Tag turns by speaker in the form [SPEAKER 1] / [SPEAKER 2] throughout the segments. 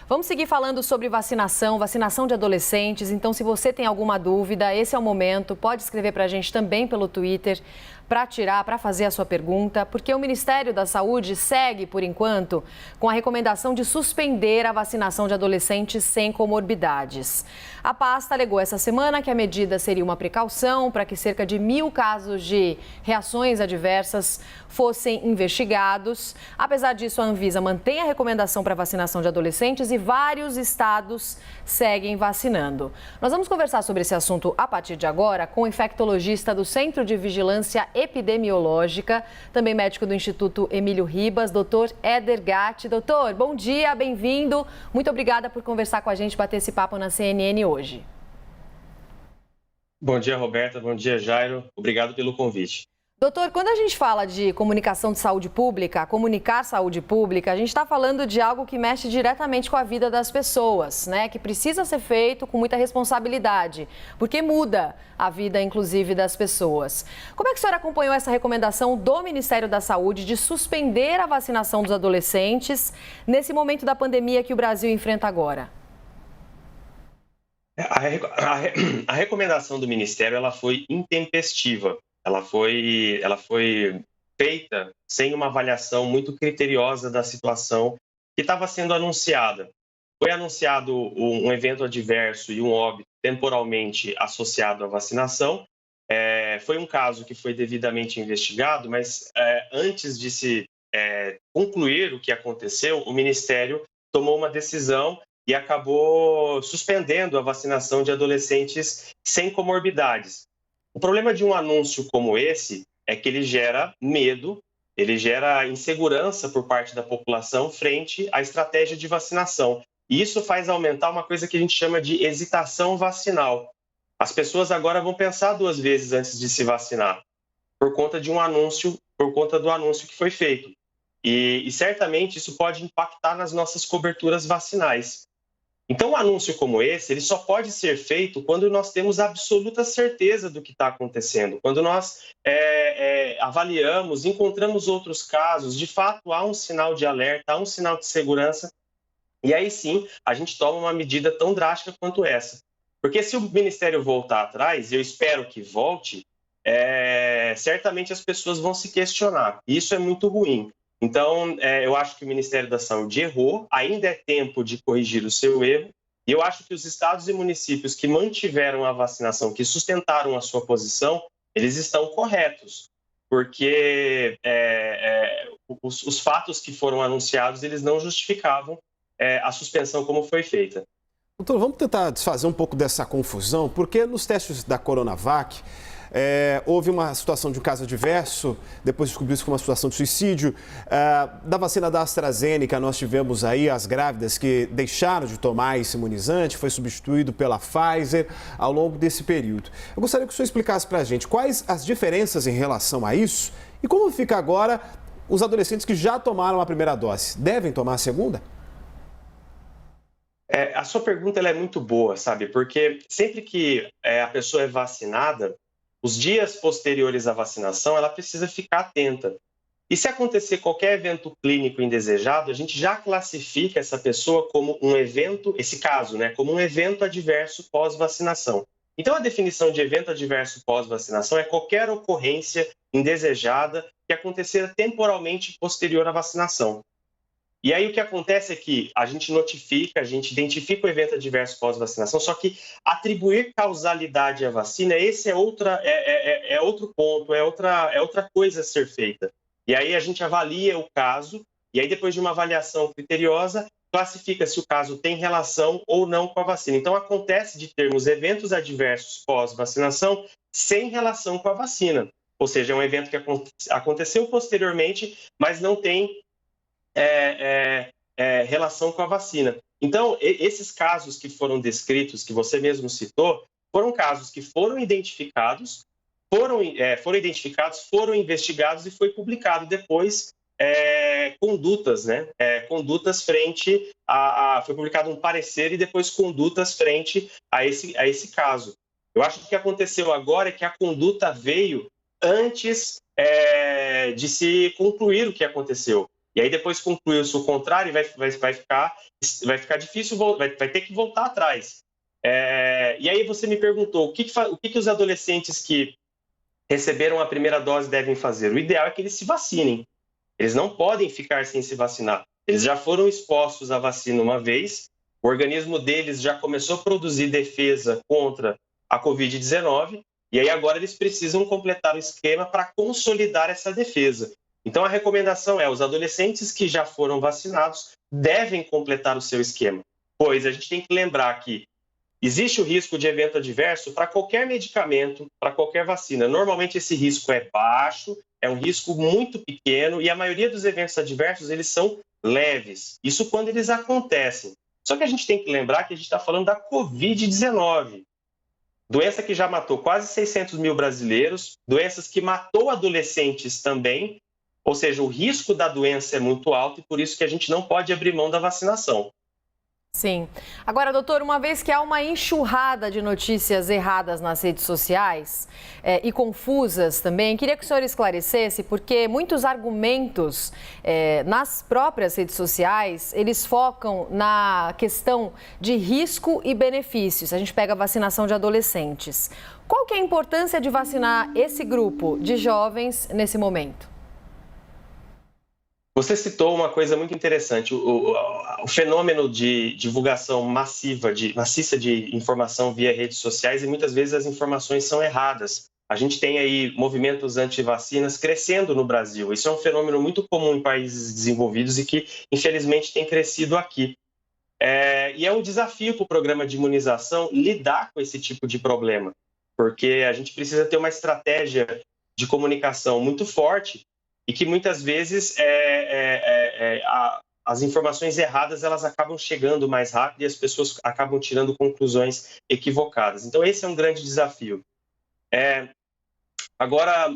[SPEAKER 1] Vamos seguir falando sobre vacinação de adolescentes. Então, se você tem alguma dúvida, esse é o momento. Pode escrever para a gente também pelo Twitter para fazer a sua pergunta, porque o Ministério da Saúde segue, por enquanto, com a recomendação de suspender a vacinação de adolescentes sem comorbidades. A pasta alegou essa semana que a medida seria uma precaução para que cerca de 1.000 casos de reações adversas fossem investigados. Apesar disso, a Anvisa mantém a recomendação para vacinação de adolescentes e vários estados seguem vacinando. Nós vamos conversar sobre esse assunto a partir de agora com o infectologista do Centro de Vigilância Epidemiológica, também médico do Instituto Emílio Ribas, doutor Éder Gatti. Doutor, bom dia, bem-vindo. Muito obrigada por conversar com a gente, bater esse papo na CNN hoje.
[SPEAKER 2] Bom dia, Roberta. Bom dia, Jairo. Obrigado pelo convite.
[SPEAKER 1] Doutor, quando a gente fala de comunicação de saúde pública, comunicar saúde pública, a gente está falando de algo que mexe diretamente com a vida das pessoas, né? Que precisa ser feito com muita responsabilidade, porque muda a vida, inclusive, das pessoas. Como é que a senhora acompanhou essa recomendação do Ministério da Saúde de suspender a vacinação dos adolescentes nesse momento da pandemia que o Brasil enfrenta agora?
[SPEAKER 2] A recomendação do Ministério ela foi intempestiva. Ela foi feita sem uma avaliação muito criteriosa da situação que estava sendo anunciada. Foi anunciado um evento adverso e um óbito temporalmente associado à vacinação. Foi um caso que foi devidamente investigado, mas antes de se concluir o que aconteceu, o Ministério tomou uma decisão e acabou suspendendo a vacinação de adolescentes sem comorbidades. O problema de um anúncio como esse é que ele gera medo, ele gera insegurança por parte da população frente à estratégia de vacinação. E isso faz aumentar uma coisa que a gente chama de hesitação vacinal. As pessoas agora vão pensar 2 vezes antes de se vacinar, por conta de um anúncio, por conta do anúncio que foi feito. E certamente isso pode impactar nas nossas coberturas vacinais. Então, um anúncio como esse, ele só pode ser feito quando nós temos absoluta certeza do que está acontecendo, quando nós avaliamos, encontramos outros casos, de fato há um sinal de alerta, há um sinal de segurança, e aí sim a gente toma uma medida tão drástica quanto essa. Porque se o Ministério voltar atrás, e eu espero que volte, certamente as pessoas vão se questionar, e isso é muito ruim. Então, eu acho que o Ministério da Saúde errou, ainda é tempo de corrigir o seu erro, e eu acho que os estados e municípios que mantiveram a vacinação, que sustentaram a sua posição, eles estão corretos, porque os fatos que foram anunciados, eles não justificavam a suspensão como foi feita.
[SPEAKER 3] Doutor, vamos tentar desfazer um pouco dessa confusão, porque nos testes da Coronavac, houve uma situação de um caso adverso, depois descobriu-se que uma situação de suicídio. Da vacina da AstraZeneca, nós tivemos aí as grávidas que deixaram de tomar esse imunizante, foi substituído pela Pfizer ao longo desse período. Eu gostaria que o senhor explicasse para a gente quais as diferenças em relação a isso e como fica agora os adolescentes que já tomaram a primeira dose. Devem tomar a segunda?
[SPEAKER 2] A sua pergunta ela é muito boa, sabe? Porque sempre que a pessoa é vacinada, os dias posteriores à vacinação, ela precisa ficar atenta. E se acontecer qualquer evento clínico indesejado, a gente já classifica essa pessoa como um evento, esse caso, né, como um evento adverso pós-vacinação. Então, a definição de evento adverso pós-vacinação é qualquer ocorrência indesejada que acontecer temporalmente posterior à vacinação. E aí o que acontece é que a gente notifica, a gente identifica o evento adverso pós-vacinação, só que atribuir causalidade à vacina, esse é outro ponto, é outra coisa a ser feita. E aí a gente avalia o caso, e aí depois de uma avaliação criteriosa, classifica se o caso tem relação ou não com a vacina. Então acontece de termos eventos adversos pós-vacinação sem relação com a vacina. Ou seja, é um evento que aconteceu posteriormente, mas não tem relação com a vacina. Então, esses casos que foram descritos, que você mesmo citou, foram casos que foram identificados, foram investigados e foi publicado depois condutas, né? Condutas frente foi publicado um parecer e depois condutas frente a esse caso. Eu acho que o que aconteceu agora é que a conduta veio antes de se concluir o que aconteceu. E aí depois concluiu-se o contrário e vai ficar difícil, vai ter que voltar atrás. E aí você me perguntou o que os adolescentes que receberam a primeira dose devem fazer. O ideal é que eles se vacinem. Eles não podem ficar sem se vacinar. Eles já foram expostos à vacina uma vez, o organismo deles já começou a produzir defesa contra a Covid-19, e aí agora eles precisam completar o esquema para consolidar essa defesa. Então a recomendação é: os adolescentes que já foram vacinados devem completar o seu esquema, pois a gente tem que lembrar que existe o risco de evento adverso para qualquer medicamento, para qualquer vacina. Normalmente esse risco é baixo, é um risco muito pequeno e a maioria dos eventos adversos eles são leves. Isso quando eles acontecem. Só que a gente tem que lembrar que a gente está falando da Covid-19, doença que já matou quase 600 mil brasileiros, doenças que matou adolescentes também, ou seja, o risco da doença é muito alto e por isso que a gente não pode abrir mão da vacinação.
[SPEAKER 1] Sim. Agora, doutor, uma vez que há uma enxurrada de notícias erradas nas redes sociais e confusas também, queria que o senhor esclarecesse, porque muitos argumentos nas próprias redes sociais, eles focam na questão de risco e benefícios. A gente pega a vacinação de adolescentes. Qual que é a importância de vacinar esse grupo de jovens nesse momento?
[SPEAKER 2] Você citou uma coisa muito interessante, o fenômeno de divulgação maciça de informação via redes sociais, e muitas vezes as informações são erradas. A gente tem aí movimentos anti-vacinas crescendo no Brasil. Isso é um fenômeno muito comum em países desenvolvidos e que, infelizmente, tem crescido aqui. E é um desafio para o programa de imunização lidar com esse tipo de problema, porque a gente precisa ter uma estratégia de comunicação muito forte e que muitas vezes as informações erradas elas acabam chegando mais rápido e as pessoas acabam tirando conclusões equivocadas. Então, esse é um grande desafio. Agora,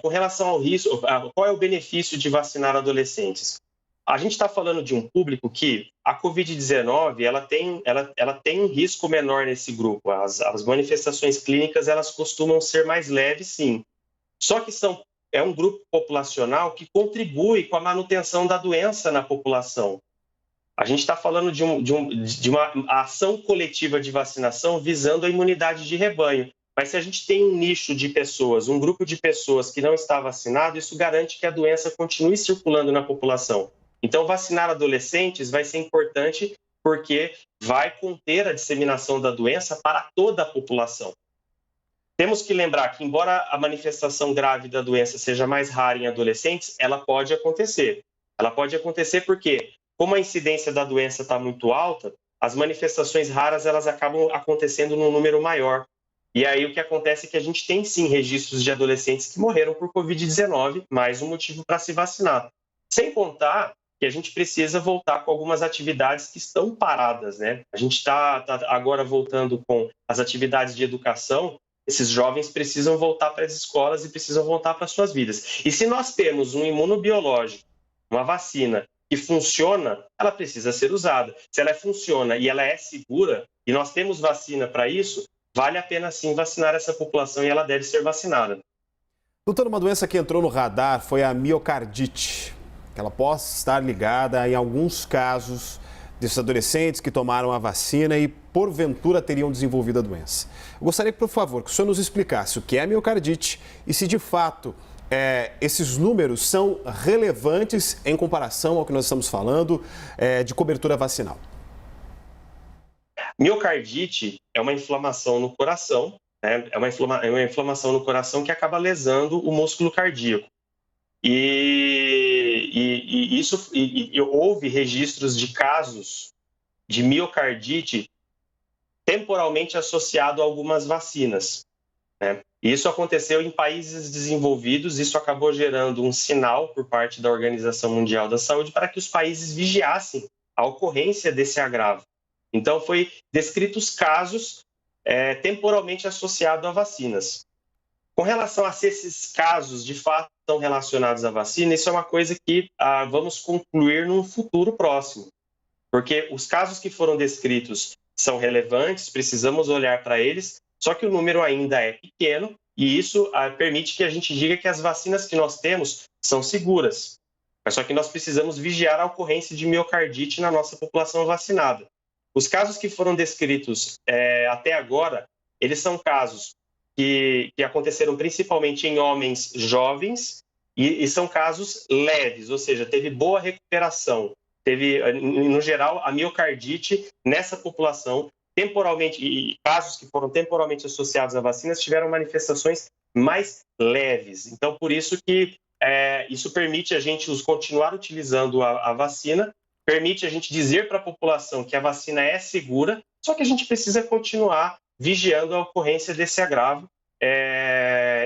[SPEAKER 2] com relação ao risco, qual é o benefício de vacinar adolescentes? A gente está falando de um público que a Covid-19 ela tem um risco menor nesse grupo. As manifestações clínicas elas costumam ser mais leves, sim. Só que é um grupo populacional que contribui com a manutenção da doença na população. A gente está falando de uma ação coletiva de vacinação visando a imunidade de rebanho. Mas se a gente tem um nicho de pessoas, um grupo de pessoas que não está vacinado, isso garante que a doença continue circulando na população. Então, vacinar adolescentes vai ser importante porque vai conter a disseminação da doença para toda a população. Temos que lembrar que, embora a manifestação grave da doença seja mais rara em adolescentes, ela pode acontecer. Ela pode acontecer porque, como a incidência da doença está muito alta, as manifestações raras elas acabam acontecendo num número maior. E aí o que acontece é que a gente tem, sim, registros de adolescentes que morreram por Covid-19, mais um motivo para se vacinar. Sem contar que a gente precisa voltar com algumas atividades que estão paradas, né? A gente está agora voltando com as atividades de educação. Esses jovens precisam voltar para as escolas e precisam voltar para as suas vidas. E se nós temos um imunobiológico, uma vacina que funciona, ela precisa ser usada. Se ela funciona e ela é segura, e nós temos vacina para isso, vale a pena sim vacinar essa população e ela deve ser vacinada.
[SPEAKER 3] Doutor, uma doença que entrou no radar foi a miocardite. Ela pode estar ligada, em alguns casos, desses adolescentes que tomaram a vacina e, porventura, teriam desenvolvido a doença. Eu gostaria, por favor, que o senhor nos explicasse o que é a miocardite e se, de fato, esses números são relevantes em comparação ao que nós estamos falando de cobertura vacinal.
[SPEAKER 2] Miocardite é uma inflamação no coração, né? É uma inflamação no coração que acaba lesando o músculo cardíaco. E houve registros de casos de miocardite temporalmente associado a algumas vacinas, né? E isso aconteceu em países desenvolvidos, isso acabou gerando um sinal por parte da Organização Mundial da Saúde para que os países vigiassem a ocorrência desse agravo. Então, foi descritos casos temporalmente associados a vacinas. Com relação a se esses casos, de fato, estão relacionados à vacina, isso é uma coisa que vamos concluir num futuro próximo. Porque os casos que foram descritos são relevantes, precisamos olhar para eles, só que o número ainda é pequeno e isso permite que a gente diga que as vacinas que nós temos são seguras. Mas só que nós precisamos vigiar a ocorrência de miocardite na nossa população vacinada. Os casos que foram descritos até agora, eles são casos que aconteceram principalmente em homens jovens e são casos leves, ou seja, teve boa recuperação. Teve, no geral, a miocardite nessa população, temporalmente, e casos que foram temporalmente associados a vacinas tiveram manifestações mais leves. Então, por isso que isso permite a gente continuar utilizando a vacina, permite a gente dizer para a população que a vacina é segura, só que a gente precisa continuar vigiando a ocorrência desse agravo.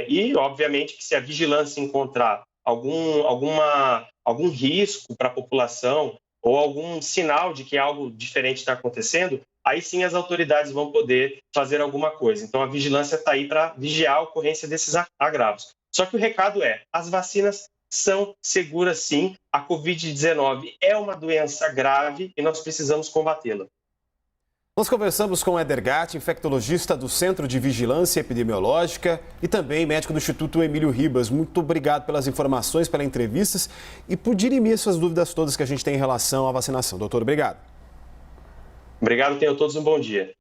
[SPEAKER 2] E, obviamente, que se a vigilância encontrar algum risco para a população ou algum sinal de que algo diferente está acontecendo, aí sim as autoridades vão poder fazer alguma coisa. Então, a vigilância está aí para vigiar a ocorrência desses agravos. Só que o recado as vacinas são seguras sim, a Covid-19 é uma doença grave e nós precisamos combatê-la.
[SPEAKER 3] Nós conversamos com Éder Gatti, infectologista do Centro de Vigilância Epidemiológica e também médico do Instituto Emílio Ribas. Muito obrigado pelas informações, pelas entrevistas e por dirimir essas dúvidas todas que a gente tem em relação à vacinação. Doutor, obrigado.
[SPEAKER 2] Obrigado, tenham todos um bom dia.